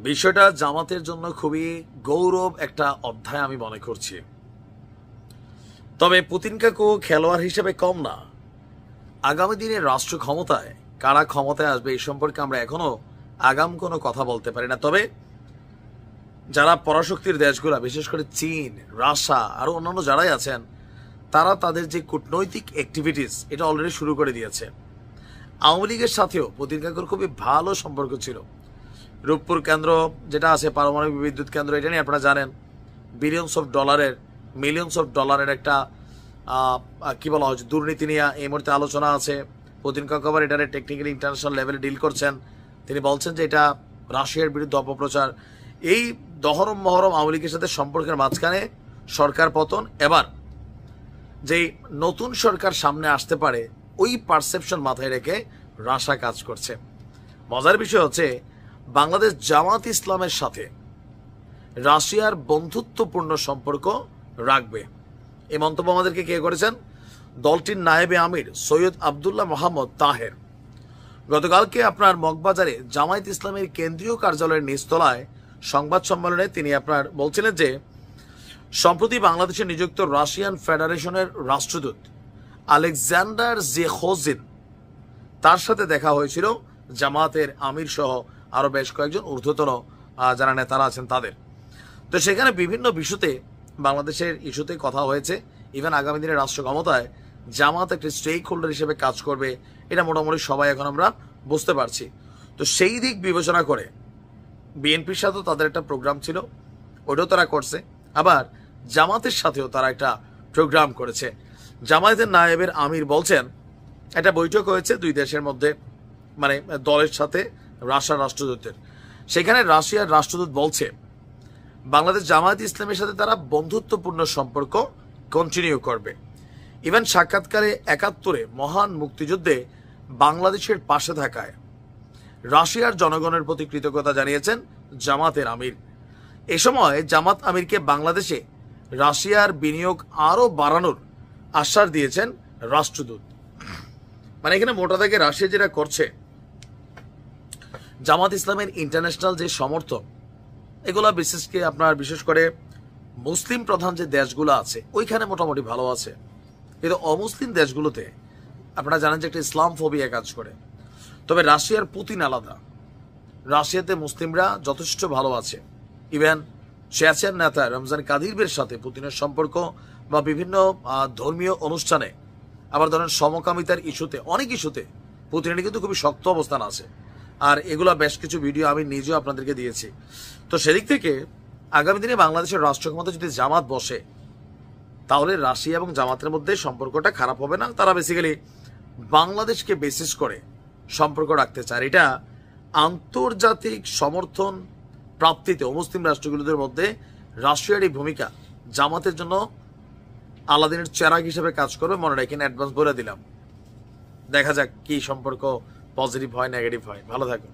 বিষয়টা জামাতের জন্য খুবই গৌরব একটা অধ্যায় আমি মনে করছি। তবে পুতিন কাকু খেলোয়াড় হিসেবে কম না। আগামী দিনে রাষ্ট্র ক্ষমতায় কারা ক্ষমতায় আসবে এই সম্পর্কে আমরা এখনো আগাম কোনো কথা বলতে পারি না। তবে যারা পরাশক্তির দেশগুলা, বিশেষ করে চীন, রাশিয়া আরো অন্যান্য যারাই আছেন, তারা তাদের যে কূটনৈতিক অ্যাক্টিভিটিস এটা অলরেডি শুরু করে দিয়েছে। আওয়ামী লীগের সাথেও পুতিন কাকুর খুবই ভালো সম্পর্ক ছিল। রূপপুর কেন্দ্র যেটা আছে, পারমাণবিক বিদ্যুৎ কেন্দ্র, এটা নিয়ে আপনারা জানেন মিলিয়নস অফ ডলারের একটা কি বলা হচ্ছে দুর্নীতি নিয়ে এই মুহূর্তে আলোচনা আছে। পুতিন কাকু আবার এটারে টেকনিক্যালি ইন্টারন্যাশনাল লেভেলে ডিল করছেন। তিনি বলছেন যে এটা রাশিয়ার বিরুদ্ধে অপপ্রচার। এই দহরম মহরম আওয়ামী লীগের সাথে সম্পর্কের মাঝখানে সরকার পতন, এবার যেই নতুন সরকার সামনে আসতে পারে ওই পারসেপশন মাথায় রেখে রাশিয়া কাজ করছে। মজার বিষয় হচ্ছে বাংলাদেশ জামাত ইসলামের সাথে রাশিয়ার বন্ধুত্বপূর্ণ সম্পর্ক রাখবে, এই মন্তব্য আমাদেরকে কে করেছেন? দলটির নায়েবে আমির সৈয়দ আবদুল্লাহ মোহাম্মদ তাহের। গতকালকে আপনার মগবাজারে জামায়াত ইসলামের কেন্দ্রীয় কার্যালয়ের নিচতলায় সংবাদ সম্মেলনে তিনি আপনার বলছিলেন যে সম্প্রতি বাংলাদেশে নিযুক্ত রাশিয়ান ফেডারেশনের রাষ্ট্রদূত আলেকজান্ডার জেখোজিন, তার সাথে দেখা হয়েছিল জামাতের আমির সহ আরো বেশ কয়েকজন ঊর্ধ্বতন যারা নেতারা আছেন তাদের। তো সেখানে বিভিন্ন বিষয়তে বাংলাদেশের ইস্যুতে কথা হয়েছে। ইভেন আগামী দিনে রাষ্ট্র ক্ষমতায় জামাত একটি স্টেক হোল্ডার হিসেবে কাজ করবে, এটা মোটামুটি সবাই এখন আমরা বুঝতে পারছি। তো সেই দিক বিবেচনা করে বিএনপির সাথেও তাদের একটা প্রোগ্রাম ছিল, ওটাও তারা করছে। আবার জামাতের সাথেও তারা একটা প্রোগ্রাম করেছে। জামায়াতের নায়েবের আমির বলছেন একটা বৈঠক হয়েছে দুই দেশের মধ্যে, মানে দলের সাথে রাশিয়ার রাষ্ট্রদূতের। সেখানে রাশিয়ার রাষ্ট্রদূত বলছে বাংলাদেশ জামায়াত ইসলামের সাথে তারা বন্ধুত্বপূর্ণ সম্পর্ক কন্টিনিউ করবে। ইভেন সাক্ষাৎকারে ৭১ মহান মুক্তিযুদ্ধে বাংলাদেশের পাশে থাকায় রাশিয়ার জনগণের প্রতি কৃতজ্ঞতা জানিয়েছেন জামাতের আমির। এ সময় জামাত আমিরকে বাংলাদেশে রাশিয়ার বিনিয়োগ আরো বাড়ানোর আশ্বাস দিয়েছেন রাষ্ট্রদূত। মানে এখানে মোটা দাগে রাশিয়া যেটা করছে, জামাত ইসলামের ইন্টারন্যাশনাল যে সমর্থন, এগুলা বিশেষ করে মুসলিম প্রধান যে দেশগুলো আছে ওইখানে মোটামুটি ভালো আছে, কিন্তু অমুসলিম দেশগুলোতে আপনারা জানেন যে একটা ইসলাম ফোবিয়া কাজ করে। তবে রাশিয়ার পুতিন আলাদা, রাশিয়াতে মুসলিমরা যথেষ্ট ভালো আছে। ইভেন চেচেন নেতা রমজান কাদিরের সাথে পুতিনের সম্পর্ক বা বিভিন্ন ধর্মীয় অনুষ্ঠানে, আবার ধরেন সমকামিতার ইস্যুতে, অনেক ইস্যুতে পুতিনের কিন্তু খুবই শক্ত অবস্থান আছে। আর এগুলা বেশ কিছু ভিডিও আমি নিজেও আপনাদেরকে দিয়েছি। তো সেদিক থেকে আগামী দিনে বাংলাদেশের রাষ্ট্র ক্ষমতা যদি জামাত বসে, তাহলে রাশিয়া এবং জামাতের মধ্যে সম্পর্কটা খারাপ হবে না। তারা বেসিক্যালি বাংলাদেশকে বেসিস করে সম্পর্ক রাখতে চায়। এটা আন্তর্জাতিক সমর্থন প্রাপ্তিতে অমুসলিম রাষ্ট্রগুলোদের মধ্যে রাশিয়ার এই ভূমিকা জামাতের জন্য আলাদিনের চেরাগ হিসেবে কাজ করবে, মনে রাখেন, অ্যাডভান্স বলে দিলাম। দেখা যাক কি সম্পর্ক পজিটিভ হয়, নেগেটিভ হয়। ভালো থাকুন।